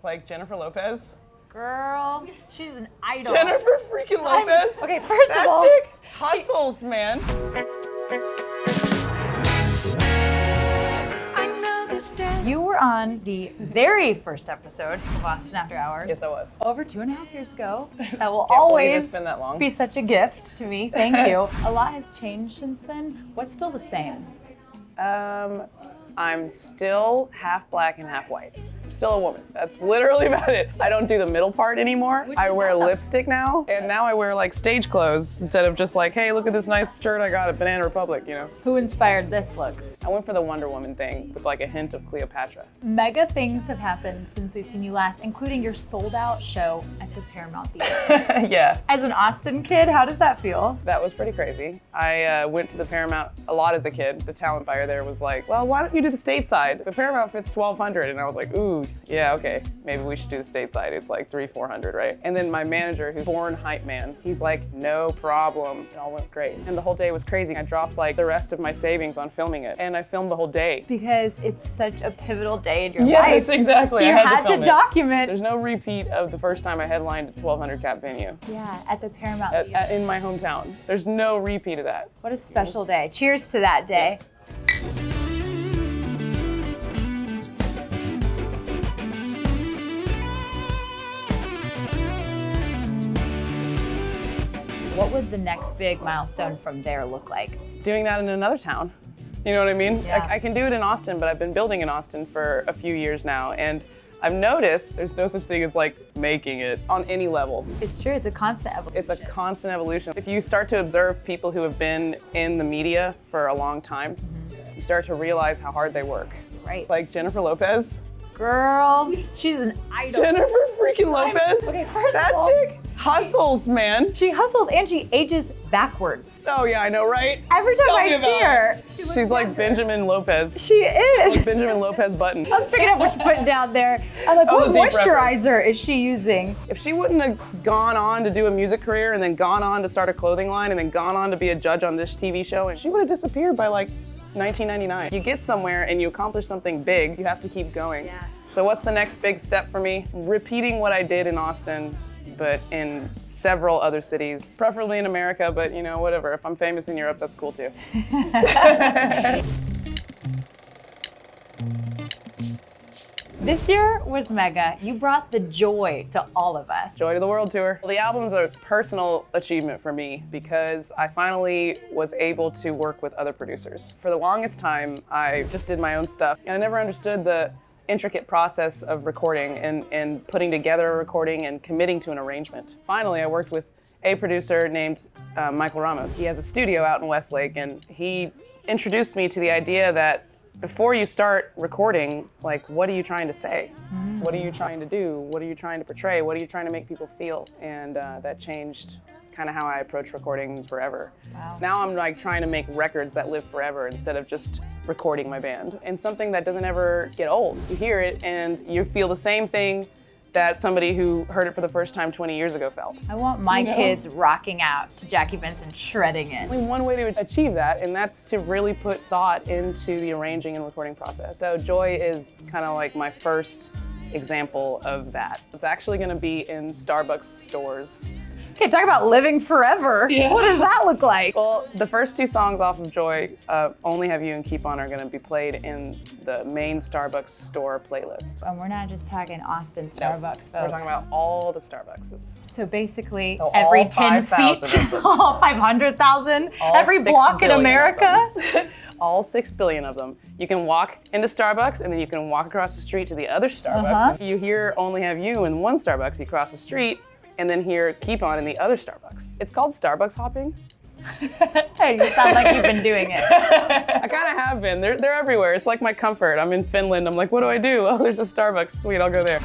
Like Jennifer Lopez. Girl, she's an idol. Jennifer freaking Lopez. Okay, first of all, that chick hustles, man. You were on the very first episode of Austin After Hours. Yes, I was. Over 2.5 years ago. That will Can't believe always it's been that long. be such a gift to me. Thank you. A lot has changed since then. What's still the same? I'm still half black and half white. Still a woman. That's literally about it. I don't do the middle part anymore. I wear lipstick now, and now I wear like stage clothes instead of just like, hey, look at this nice shirt I got at Banana Republic, you know? Who inspired this look? I went for the Wonder Woman thing with like a hint of Cleopatra. Mega things have happened since we've seen you last, including your sold-out show at the Paramount Theater. Yeah. As an Austin kid, how does that feel? That was pretty crazy. I went to the Paramount a lot as a kid. The talent buyer there was like, well, why don't you do the stateside? The Paramount fits 1,200, and I was like, ooh, yeah, okay, maybe we should do the stateside. It's like 300-400, right? And then my manager, who's born hype man, he's like, no problem. It all went great. And the whole day was crazy. I dropped like the rest of my savings on filming it, and I filmed the whole day. Because it's such a pivotal day in your life. Yes, exactly. You I had to document. There's no repeat of the first time I headlined a 1,200 cap venue. Yeah, at the Paramount Theater. In my hometown. There's no repeat of that. What a special day. Cheers to that day. Yes. What would the next big milestone from there look like? Doing that in another town. You know what I mean? Yeah. I can do it in Austin, but I've been building in Austin for a few years now, and I've noticed there's no such thing as like making it on any level. It's true, it's a constant evolution. It's a constant evolution. If you start to observe people who have been in the media for a long time, you start to realize how hard they work. Right. Like Jennifer Lopez. Girl, she's an idol. Jennifer freaking Lopez. Okay, first that of all, chick hustles, man. She hustles and she ages backwards. Oh yeah, I know, right? Every time Tell I me see about her, it. She's like Benjamin Lopez. she is. Like Benjamin Lopez Button. I was picking up what you're putting down there. I'm like, what the deep moisturizer is she using? If she wouldn't have gone on to do a music career and then gone on to start a clothing line and then gone on to be a judge on this TV show, and she would have disappeared by like 1999. You get somewhere and you accomplish something big, you have to keep going. Yeah. So what's the next big step for me? Repeating what I did in Austin, but in several other cities, preferably in America, but you know, whatever. If I'm famous in Europe, that's cool too. This year was mega. You brought the joy to all of us. Joy to the World Tour. Well, the album's a personal achievement for me because I finally was able to work with other producers. For the longest time, I just did my own stuff, and I never understood the intricate process of recording and putting together a recording and committing to an arrangement. Finally, I worked with a producer named Michael Ramos. He has a studio out in Westlake, and he introduced me to the idea that before you start recording, like, what are you trying to say? What are you trying to do? What are you trying to portray? What are you trying to make people feel? And that changed kind of how I approach recording forever. Wow. Now I'm like trying to make records that live forever instead of just recording my band. And something that doesn't ever get old. You hear it and you feel the same thing that somebody who heard it for the first time 20 years ago felt. I want my kids rocking out to Jackie Venson, shredding it. Only one way to achieve that, and that's to really put thought into the arranging and recording process. So Joy is kind of like my first example of that. It's actually gonna be in Starbucks stores. Okay, talk about living forever. Yeah. What does that look like? Well, the first two songs off of Joy, Only Have You and Keep On, are gonna be played in the main Starbucks store playlist. And we're not just talking Austin Starbucks, We're folks. talking about all the Starbuckses. So basically, So every all 10 feet, 5,000 of them. all 500,000, All every 6 block in billion of America. them. All 6 billion of them. You can walk into Starbucks and then you can walk across the street to the other Starbucks. You hear Only Have You in one Starbucks, you cross the street and then hear Keep On in the other Starbucks. It's called Starbucks hopping. Hey, you sound like you've been doing it. I kind of have been. They're everywhere. It's like my comfort. I'm in Finland. I'm like, what do I do? Oh, there's a Starbucks. Sweet, I'll go there.